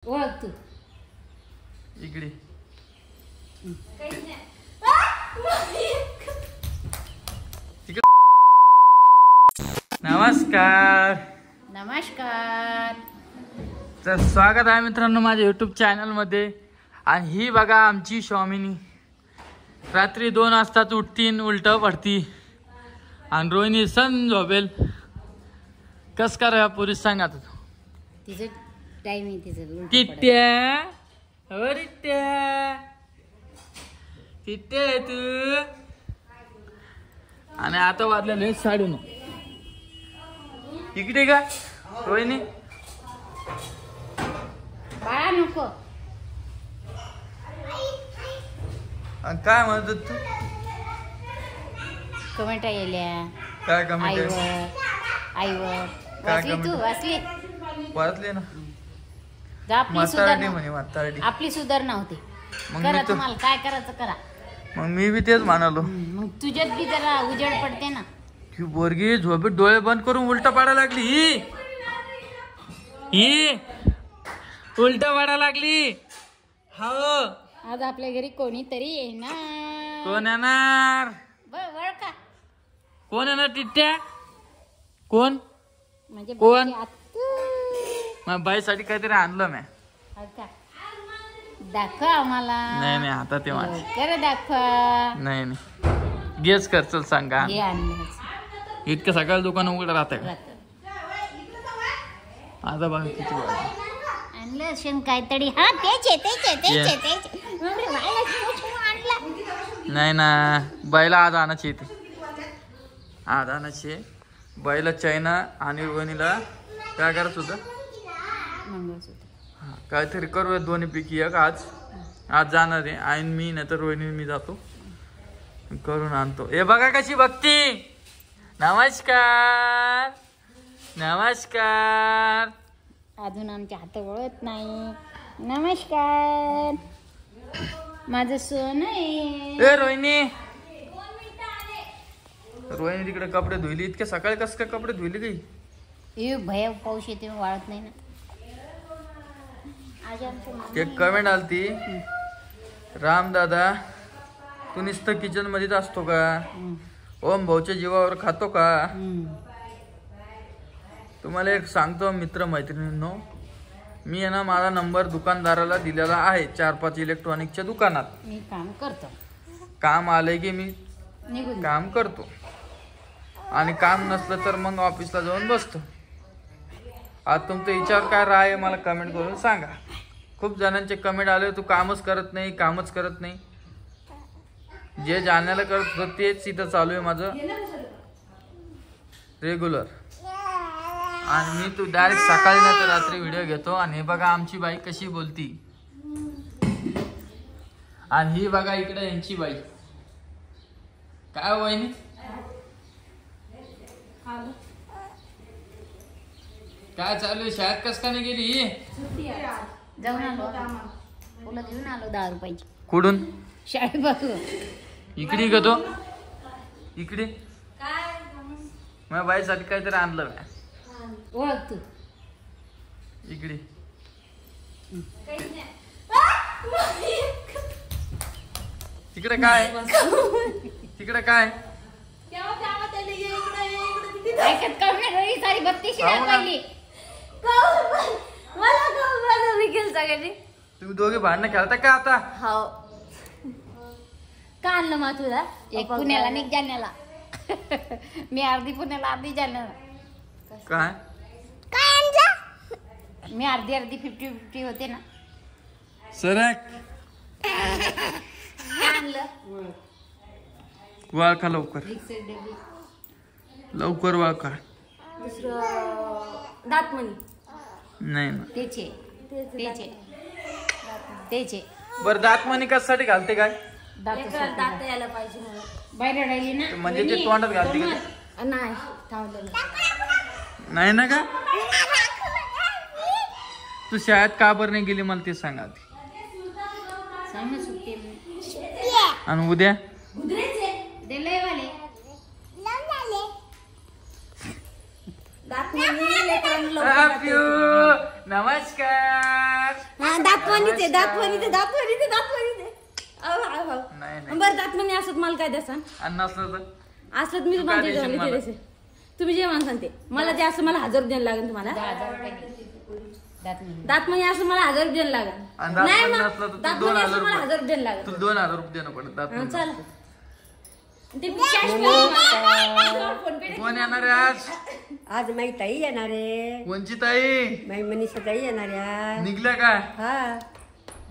ओळख तू इकडे नमस्कार नमस्कार. तर स्वागत आहे मित्रांनो माझ्या युट्यूब चॅनल मध्ये. आणि ही बघा आमची स्वामिनी रात्री 2 वाजताच उठतीन उलट पडती आणि रोहिणी सण झोपेल. कस करा पुरुष सांगा तिचं टाइम आहे तिचं. टिट्ट्या हो टिट्ट्या टिट्ट्या तू. आणि आता वाजलेलं 9:30. इकडे का रोहिणी बाळा नको. काय म्हणत तू? कमेंट येल्या काय कमेंट आईवर काय वाचली तू comment? वाचली वाचले ना. जा आपली म्हातारडी सुधारणा म्हणे म्हातारडी. आपली सुधारणा होते. मग करा मी तर- तुम्हाला काय करायचं करा. मग मी बी तेच म्हणालो. मग तुझ्यात बी जरा उजेड पडते ना. की बोरगी झोपेत डोळे बंद करून उलटा पाडायला लागली. ही उलटा पाडायला लागली. हो आज आपल्या घरी कोणीतरी येणार. कोण येणार? वळ का कोण येणार टिट्ट्या? कोण? म्हणजे कोण? बाईची आत्तू. मग बाईसाठी काहीतरी आणलं मी. हो का? दाखव आम्हाला. नाही आता ते माझं. कर दाखवा. नाही गेस कर चल सांगा. हे आणलं इतकं सकाळ दुकान उघड राहत का? आता बघा किती वाजले. आणलं असेल काहीतरी. हा तेच आणला. नाही ना बाईला आज आणायची येते. आज आणायची बाईला चायना आणि रोहिणीला काय करायचं होतं? मंगळसूत्र. काहीतरी करूया दोन्ही पैकी एक. आज जाणार आहे आईन मी नाही तर रोहिणी मी जातो करून आणतो. हे बघा कशी बघती. नमस्कार नमस्कार. अजून आमच्या हात वळत नाही. नमस्कार. माझं सोन आहे. ए रोहिणी रोहिणी तिकडे कपडे धुईली. इतके सकाळी कस काय कपडे धुईले काही? भया पाऊस येते वाळत नाही ना. आज आमच्या एक कमेंट आलती. राम दादा तू नुसतं किचन मध्येच असतो का? ओम भाऊच्या जीवावर खातो का? तुम्हाला एक सांगतो मित्र मैत्रिणींनो, मी आहे ना माझा नंबर दुकानदाराला दिलेला आहे 4-5 इलेक्ट्रॉनिकच्या दुकानात. मी काम करतो. काम आलंय की मी निघून काम करतो आणि काम नसलं तर मग ऑफिसला जाऊन बसतो. आज तुमचा विचार काय राह आहे मला कमेंट करून सांगा. खूप जणांचे कमेंट आले तू कामच करत नाही. जे जाण्याला करत होतं तेच इथं चालू आहे माझं रेग्युलर. आणि मी तू डायरेक्ट सकाळी नाही तर रात्री व्हिडिओ घेतो. आणि हे बघा आमची बाई कशी बोलती. आणि ही बघा इकडे यांची बाई. काय हो वहिनी? काय चालू आहे? शाळेत कस का नाही गेली? जाऊन आलो. तुला देऊन आलो 10 रुपयाची. कुठून? शाळेत बघू. इकडे घेतो. इकडे मग बाईसाठी काहीतरी आणलं काय? ओळख तू इकडे तिकडे काय? तिकडे काय? ऐकत का नाही? सारी 32 हो ना. पहिली. तुम्ही दोघे भांडणं खेळता का आता? का आणलं मग तुला? एक पुण्याला आणि एक जालन्याला. मी अर्धी पुण्याला अर्धी जालन्याला. काय? मी अर्धी 50-50 होते ना. सरक काय आणलं? वळखा लवकर लवकर वळखा. दुसरं दातमणी. नाही ना तेचे बरं दातमणी कशासाठी घालते काय? दात यायला पाहिजे म्हणून. बाहेर राहिली ना म्हणजे ते तोंडात घालते का? नाही थांबलं नाही ना का? तू शाळेत का बरं नाही गेली मला ते सांगा आधी. सांग ना सुट्टी. आणि उद्या दातमणी लेकरांना लवकर पिऊ नमस्कार. हा दातमणीचे दातमणीचे दातमणीचे दातमणीचे नाही नाही बरं दातमणी असत मला काय द्या सांग अन्न असलं तर असत मी तुम्हाला काय देशील मला? ते तुम्ही जे म्हणसान ते मला ते असं मला 1000 द्यायला लागेल तुम्हाला 10,000 रुपये घे. दातमणी. दातमणी असं मला 1000 द्यायला लागेल आणि नाही दातमणी मग नसलं तर तू दातमणी 2,000 असं मला रुपये. 1000 द्यायला लागेल तुला 2,000 रुपये देणं पडत हा, दात. चला ते cash पेमेंट फोन पे कोण येणार आहे आज? आज माई ताई येणार आहे कोणची ताई? माई मनीषा ताई येणार आहे निघल्या काय? हा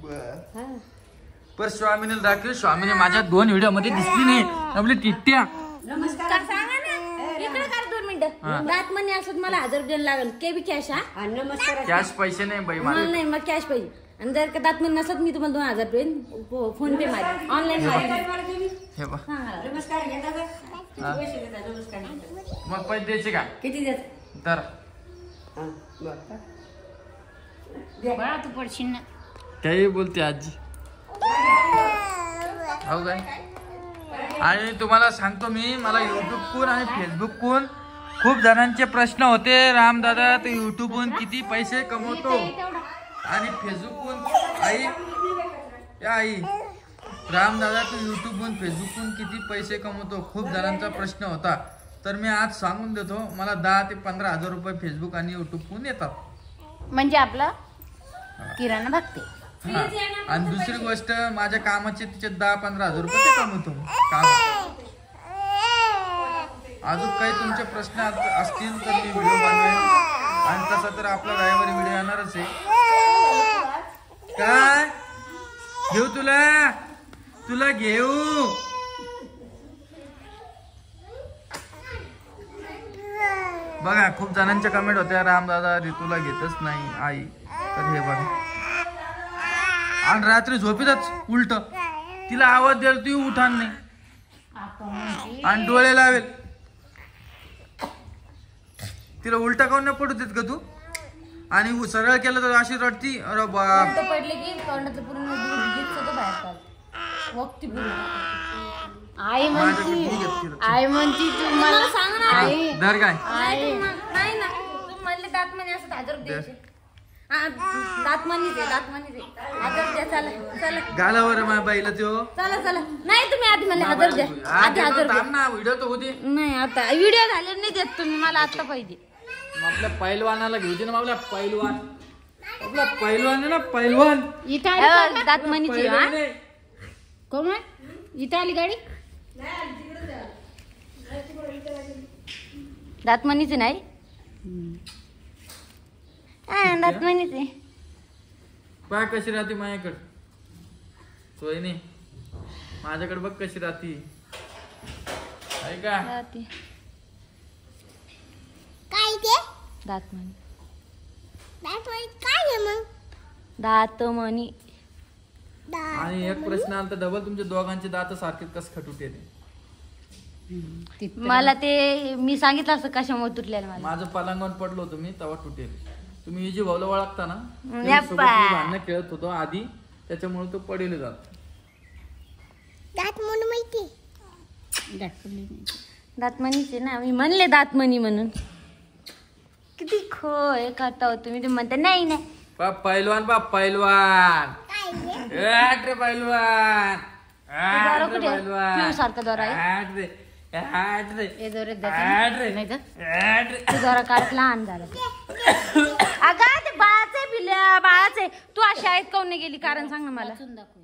बर. हा पर स्वामीने दाखव. स्वामीने माझ्या 2 व्हिडिओ मध्ये दिसली नाही. आपली टिट्ट्या. का सांगा ना इकडे कर 2 मिनिटं दातमणी असत मला 1000 द्यायला लागेल के बी कॅश हा हा, नमस्कार कॅश पैसे नाही बाई मला मला. नाही मग कॅश पाहिजे आणि जर का दातमणी नसत मी तुम्हाला 2000 रुपये फोन पे मारे ऑनलाईन मारे हे बा. नमस्कार घेता का? किती हा. पैसे देता नमस्कार घेता? मग पैसे द्यायचे का? किती देत तर हा बरं बाळा तू पडशील ना. काही बोलते आजी. हो काय? आणि तुम्हाला सांगतो मी मला युट्यूबकून आणि फेसबुककून खूप जणांचे प्रश्न होते. रामदादा तू युट्यूबहून किती पैसे कमवतो आणि फेसबुकहून आई या आई रामदादा तू युट्यूबहून फेसबुकहून किती पैसे कमवतो खूप जणांचा प्रश्न होता. तर मी आज सांगून देतो मला 10 ते 15,000 रुपये फेसबुक आणि युट्यूबहून येतात. म्हणजे आपला किराणा भागते. हा. आणि दुसरी गोष्ट माझ्या कामाचे तिचे 10-15,000 रुपये ते कमवतो काम. अजून काही तुमचे प्रश्न असतील तर मी व्हिडिओ बनवेन. आणि तसा तर आपला रविवारी व्हिडिओ येणारच आहे. काय घेऊ तुला? तुला घेऊ? बघा खूप जणांच्या कमेंट होत्या रामदादा ऋतूला घेतच नाही आई. तर हे बघा आणि रात्री झोपेतच उलट तिला आवाज द्याल ती उठान नाही आणि डोळे लावेल. तिला उलटा काऊन नाही पडू देत का तू? आणि सरळ केलं तर अशी रडती. अरे बाप. उलटं पडले की तोंडातलं पूर्ण दूध गीत सगळं बाहेर काढ वक्ती पूर्ण आई म्हणती आई म्हणती तू मला सांग ना आई धर काय नाही ना तू म्हणले दातमणी असं 1000 द्यायचे दातमणीचे 1000 द्या चला चला गालावर माझ्या बाईला त्यो. चला चला नाही तुम्ही आधी म्हणले 1000 द्या आधी 1000 द्या थांब ना व्हिडिओ तर होते. नाही आता व्हिडिओ झाले नाही देत तुम्ही मला आता पाहिजे. मग आपल्या पैलवानाला घेऊ दे ना. आपला पैलवान आपला पैलवान आहे ना पैलवान. इथं आली का? दातमणीची हा पैलवान आहे. कोण आहे? इथं आली गाडी. दातमणीचे नाही दातमणीचे पहा कशी राहते माझ्याकडे. सोयनी माझ्याकडे बघ कशी राहते. आहे का? काय ते दातमणी काय आहे मग दातमणी. आणि एक प्रश्न आला तर डबल तुमच्या दोघांचे दात सारखे कस खटुटे ते. मला ते मी सांगितलं असं कशामुळे तुटलेलं मला माझं पलंगावर पडलो होतो मी तेव्हा तुटेल. तुम्ही विजय भाऊला ओळखता ना? यप्पा. सोबत मी भांडणं खेळत होतो आधी त्याच्यामुळे तो पडेल जात. दातमणी माहिती दातमणीचे ना मी म्हणले दातमणी म्हणून. किती खोय खाता तुम्ही. ते म्हणता नाही नाही पैलवान पैलवान रे पैलवान पिऊ सारखा दोरा आहे हे दोरे द्यायचं नाही तर ते दोरा काढत लहान झाला. अगं ते बाळाचे पिल्या बाळाचे तू अशी शाळेत काऊन नाही गेली कारण सांग ना मला. वाचून दाखव.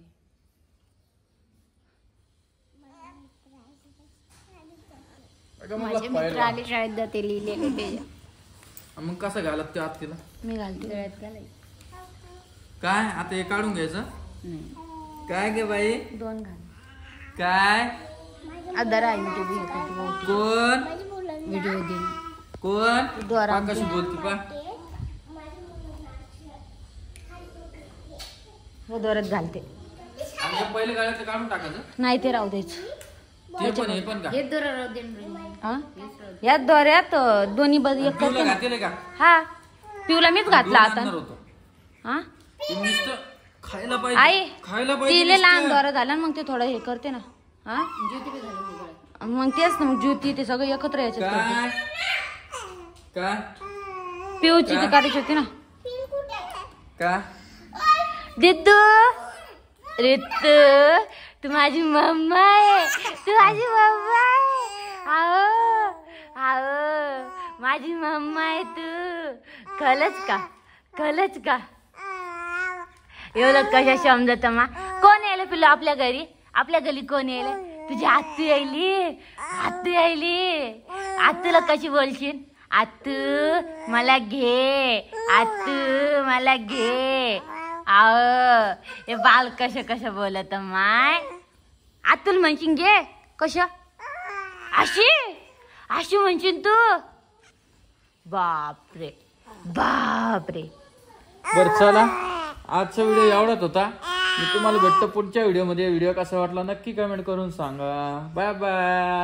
माझे मित्र आले शाळेत जाते लिहिलेले ते. मग कसं घालत ते आत तिला मी घालते गळ्यात घालायचं. काय आता हे काढून घ्यायचं नाही काय गे बाई 2 घाल काय आदर आहे मी ते कोण व्हिडिओ दे. कोण द्वारा पहा कशी बोलती पा. हो दोरत घालते आणि हे पहिले गाड्याचं काढून टाकायचं. नाही ते राहू द्यायचं. ते पण हे पण का हे दोरा राहू दे ना. हा या दोऱ्यात दोन्ही बद एक पिऊला करते ना. घातलेलं का? हा पिऊला मीच घातला आता. आणणार होतो. हा ते नुसतं खायला आई पाहिजे खायला पाहिजे तिले लहान नुसतं. दोरा झाला मग ते थोडं हे करते ना. हा ज्योती बी झाली नाही गळ्यात. मग तेच ना मग ज्योती ते सगळं एकत्र यायचं काय का पिऊची तर काढायची होती ना. का दिद्दू रित्तू तू माझी मम्मा आहे, तू माझी मम्मा आहे. आओ आओ माझी मम्मा आहे तू. खलच का एवढं कशा समजत मा. कोण यायला पिल्लू आपल्या घरी? आपल्या घरी कोण यायला? तुझी आत्तू यायली. आत्तूला कशी बोलशील? आत्तू मला घे. आव हे बाल कसं बोलत माय. आत्तूला म्हणशील घे कशा अशी म्हणशील तू. बापरे बर चला आजचा व्हिडिओ एवढाच होता. मी तुम्हाला भेटतो पुढच्या व्हिडिओमध्ये. व्हिडिओ कसा वाटला नक्की कमेंट करून सांगा. Bye bye.